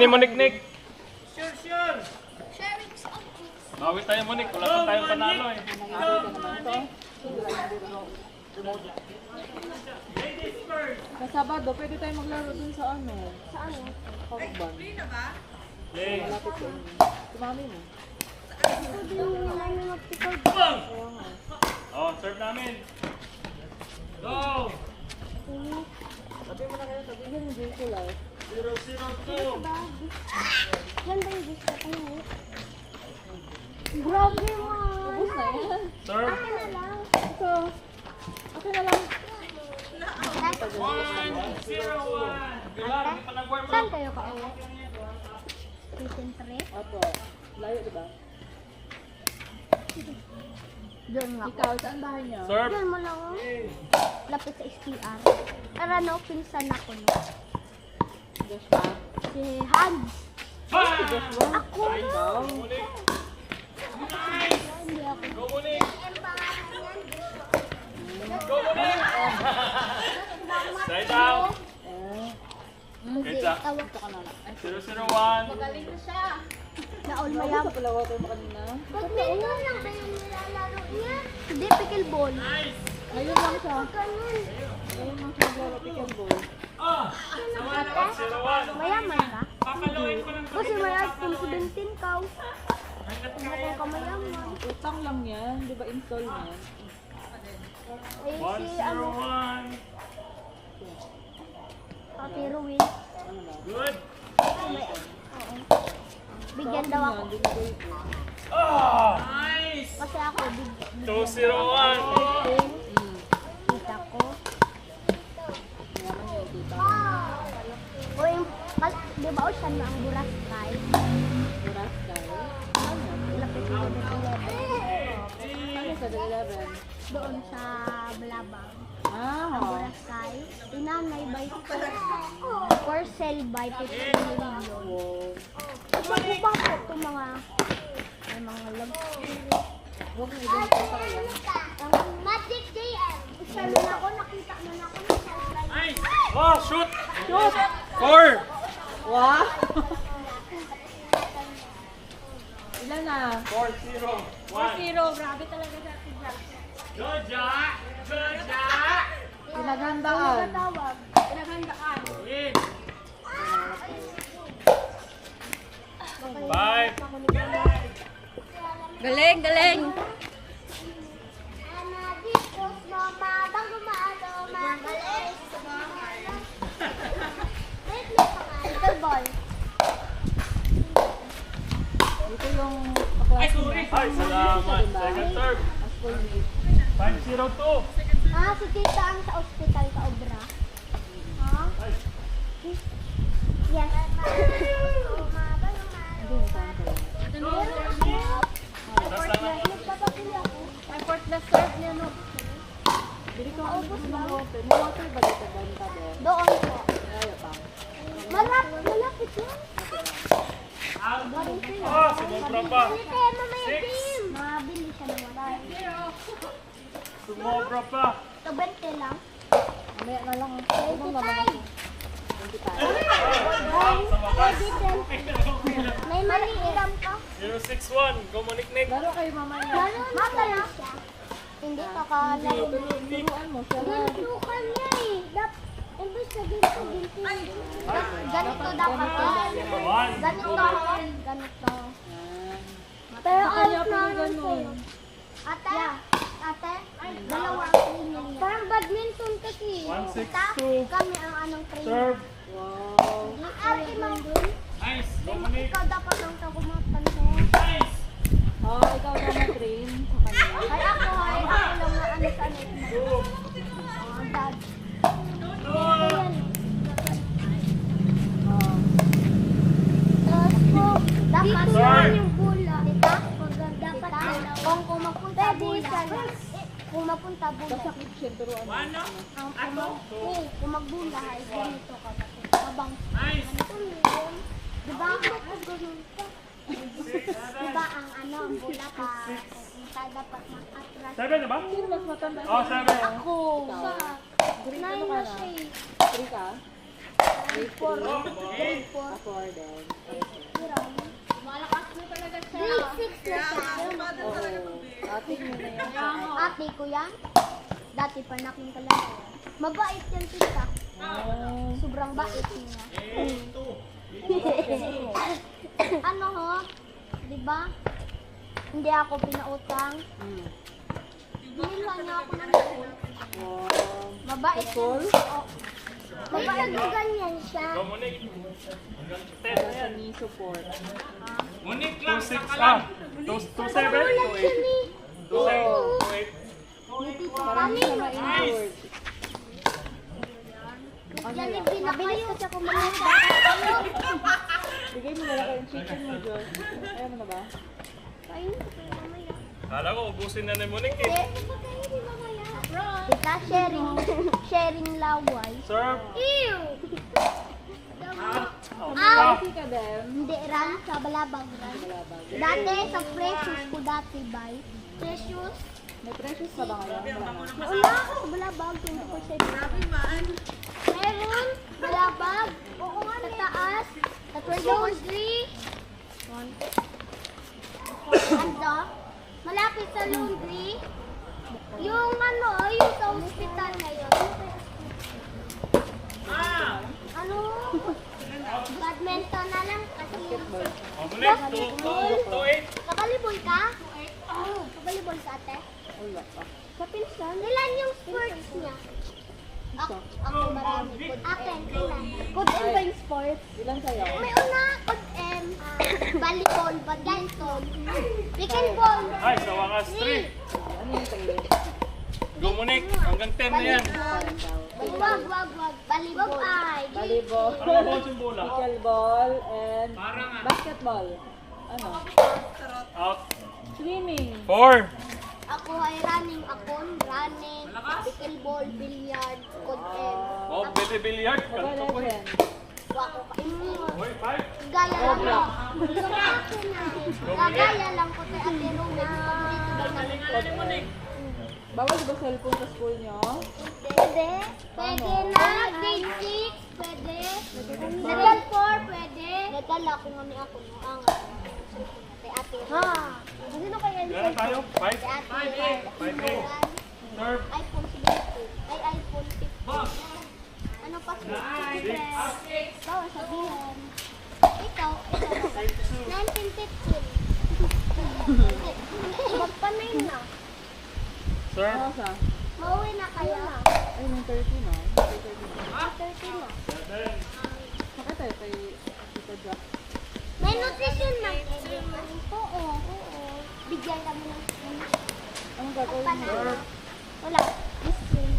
ni Monik. Sure. Bawi tayo Monik, wala pa tayong panalo eh. Sa Sabado, pwede tayo maglaro dun sa ano? Saan? Pagban. Play. Malapit sa inyo. Si mami mo. Pwede mo namin magpikol. Oh, serve namin. Go! Sabi mo na kayo, sabihin yung Jayco lang. 0-0-2. Yan ba yung gusto ko na Grabe mo. Ubus na yan. Serve. Akin na lang. Ito. Akin na lang. 1-0-1. Bilang, hindi pa nag-warm Saan up. kayo ka-uwi? Station 3? Opo. Layo, diba? Doon nga. Ikaw, saan bahay niyo? Serve. Doon mo lang. Lapit sa STR. Tara no, pinsan ako no. Joshua. Si Hans. Ako. Ikaw. Monik. Hindi ako. Go Monik. Go Monik. Side out. Hindi, Good job. tawag Ito ka na na. 0-0-1. Naol Mayam. mayam. Sa pala water mo kanina. Ba't may lang ba yung nilalaro niya? Hindi, pickleball. Ngayon lang siya. Ganun. Ngayon lang siya maglaro pickleball. 1-0-1. Mayaman ka? Papaluin ko ng Kasi may iPhone 17 ka. Kung ka mayaman. Utang lang yan. Di ba installment? Eh, si ano, 1-0-1. Ate Ruin. Ano na? Good. May, oo. Bigyan daw ako. Hindi na ko ito. Nice. Kasi ako, 2-0-1. kita ko. Mayaman niya dito. O yung, di ba ocean na ang Boracay? Buras tayo. Ano? Lapit sa 7-Eleven. Ano sa 11? Doon sa Malabang. Ah, Ang Boracay. Inanay by for sale by 15 million. wow. Ito po ba po ito mga may mga lag. Huwag mo ibenta sa kaya. Ang Magic JM. Isa na ako, nakita na ako sa Nice. Oh, shoot. Shoot! 4. Wow! Ilan na? 4-0-1. 4-0. Grabe talaga sa atin. Good job. Good job. Pinaghandaan. Tawag. Pinaghandaan. In. 5. Galing, galing! Pickleball. Dito yung kaklase niya. Ay, salamat. Second serve. School mate. 5-0-2. Ah, si tita ang sa ospital ka obra. Ha? Yes. Hindi, saan ka lang? Tapos lang na. Nagpapapili ako. Effort na serve niya, no? Dili ka ulit ng water. May water ba dito ba yung tabi? Doon po. Ayaw pa. Malapit yan. Oh, sumobra pa. Dito yan, mamaya 6. team. Mabili siya na wala. Sumobra pa. Ito 20 lang. Mamaya na lang. Ano bang naman ako? 25. May maliiram ka. 0-6-1. Go Moniknik. Laro kayo mamaya. Matala siya. Hindi ka kalaro. Turuan mo siya na. Ganito ka niya eh. Imbes na ganito. Ganito dapat. One. Ganito. Ganito. Pero ayos na ganun. Ate? Ate? Dalawa ang training niya. Parang badminton kasi. 1-6-2. Kami ang anong training. Serve. Wow. Ate mang dun. Nice. Go Monik. Ikaw dapat lang sa kumapansin. Nice. Oh, ikaw na mag-train sa kanila. Ay ako lang na ano sa net mo. Dad. Ayan. Oh. Tapos po, dapat Sorry. yan yung bula. Diba? Dapat kung mapunta bula. Kung mapunta bula. Kasakit siya, turuan mo. Kung magbula, ay ganito ka. Habang, Nice. diba? Diba ang ano, ang bula ka. Punta dapat mag-atras. 7 na ba? Sino mas matanda? Oh, 7. Ako. Grade ano Nine ka na na? siya eh. 3 ka? Grade 4. 3. Grade 4. 4 din. Malakas na talaga siya. Grade 6 na siya. Oo. Ate mo na yan. Ate ko yan. Dati pa nakin ka lang. Mabait yan tita. Oh. Sobrang bait niya. Ano ho? Diba? Hindi ako pinautang. Binila niya ako ng school. Wow. Mabait School? yan. Oo. Mabait ko ganyan siya. Go Monique. Hanggang 10 na yan. Ni support. Monique lang, 2-6 2-7? Ulan siya ni. 2-8. Parang hindi siya ma-injured. Yan yung Mabilis kasi ako manasa. Bigay mo na lang yung chicken mo, Diyos. Ayaw mo na ba? Kain ko mamaya. Kala ko, ubusin na ni Monique eh. Tita, sharing laway. Serve. Ew! Kasi ka din. Hindi, ran sa balabag. Ran. Dati, sa precious ko dati, bay. Precious. May precious ka ba ngayon? Wala na. Nauna ako sa balabag. 20%. Meron, balabag. Oo nga, sa taas. Sa laundry. Ano? Malapit sa laundry. Yung ano, yung sa hospital ngayon. Ano? Badminton na lang kasi. Oh, Monique, 2-8. Kabalibol ka? Oo. Kabalibol ka, ate? Wala pa. Sa pinsan? Ilan yung sports niya? Ako marami. Akin, ilan? Good M ba yung sports? Ilan sa'yo? May una, good M. Volleyball, badminton. Pick and ball. Ay, sa wakas 3. Ano yung tayo? Go Monique, hanggang 10 na yan. Wag. Volleyball. Volleyball. Ano ba yung bola? Pickleball and basketball. Ano? Out. Swimming. 4. Ako ay running. Pickleball, billiard, good M. Oh, billiard. Mobile Kanto po eh. Legends. Wako pa. Hoy, 5. Gaya lang ako. Yung akin ay, gagaya lang ko kay Ate Rowena. Paborito ba namin? Bawal ba cellphone sa school nyo? Pwede. Pwede na. Grade 6, pwede. Grade 4, pwede. Nagdala ko nga ni ako. Ang kay Ate. Ha? Sino kaya yun? Ilan tayo? 5. Kay Ate. 5. Serve. iPhone 17. Ay, iPhone 15. Ano pa siya? Bawal sabihin. Ikaw. 1915. Magpanay na. Serve. Ano sa? Mauwi na kayo. Ay, may 30 na. May 30 na. 30 na. 7. Saka tayo kay Tita Jack. May nutrition na. Oo. Bigyan kami ng Anong gagawin mo? panalo. Wala. Discipline.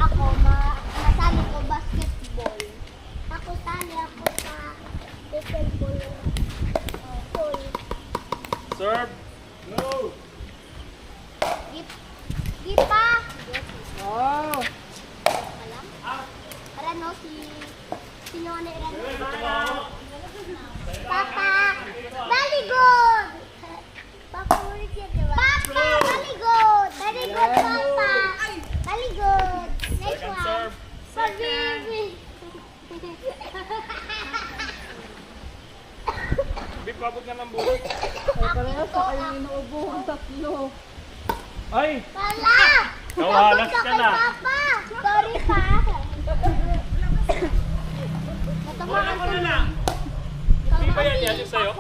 Ako, masali ko basketball. Ako sali ako sa pickleball. Pool. Serve. No. Gipa. Wow! Alam? Rano si None Rano. Papa, very good. Papa, Papa, very good. Very good, Papa. Very good. Next Second one. serve. Baby. Big pabot ka ng bulat. Ay, parehas sa kayo inuubo ang tatlo. Ay! Wala. Nawalas Tapos ka kay na. Papa. Sorry pa. Natamaan ko na. Hindi ba yan yan yung sa'yo?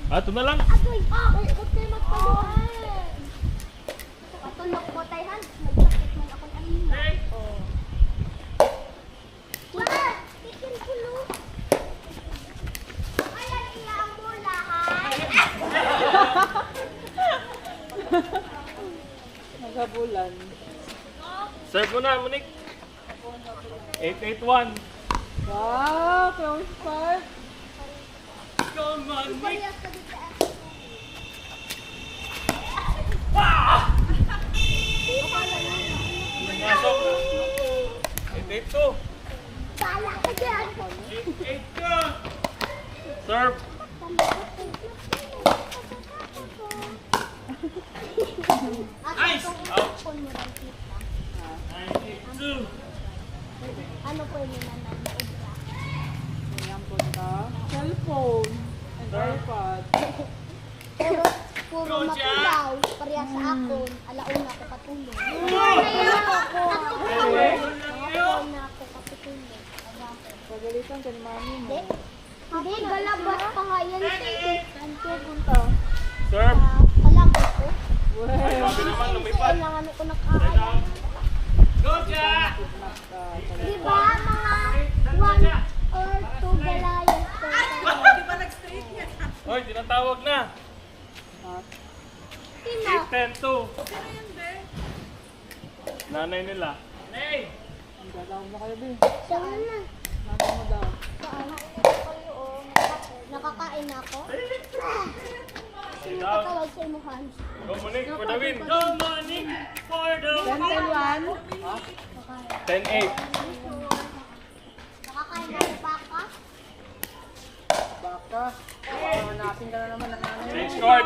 Ito na lang. Agoy, huwag kayo magpaluhan. Patulog mo tayo, Han. Nagsakit man ako ng anino. Wala! Tikin kulo. Ayan, ilang mo lahat. Nagabulan. Serve mo na, Monique. 8-8-1. Wow! Close part. Go, Monique. Parehas ka dito. Masok. 8-8-2. Sala ka dyan. 8-8 ka. Serve. 2. Ano po yung nanonood ka? Ayan po ka. Cellphone. And iPad. Puro makilaw. Pareha sa akon. Alauna ko katulog. Alauna ko katulog. Pagalitan ka ni mami mo. Hindi, galabas pa nga yan. Saan ko punta? Serve. Kalabas ko. Well, Sabi naman lumipad. Kailangan ko nakakaya. Go, Ja! Di ba mga 1 or 2 galayan ko? Hoy, tinatawag na. Sino? 8-10-2. Nanay nila. Nay! ang gagawin mo kayo, Bin. Saan na? Mami mo daw. Saan? Nakakain na ako? Sit out. Patawag sa imuhan. Go, Monique, for the win. Go, Monique, for the win. 10-1. 10-8. Nakakain na ba ka? Baka. Hanapin ka na naman ng nanay. Change court.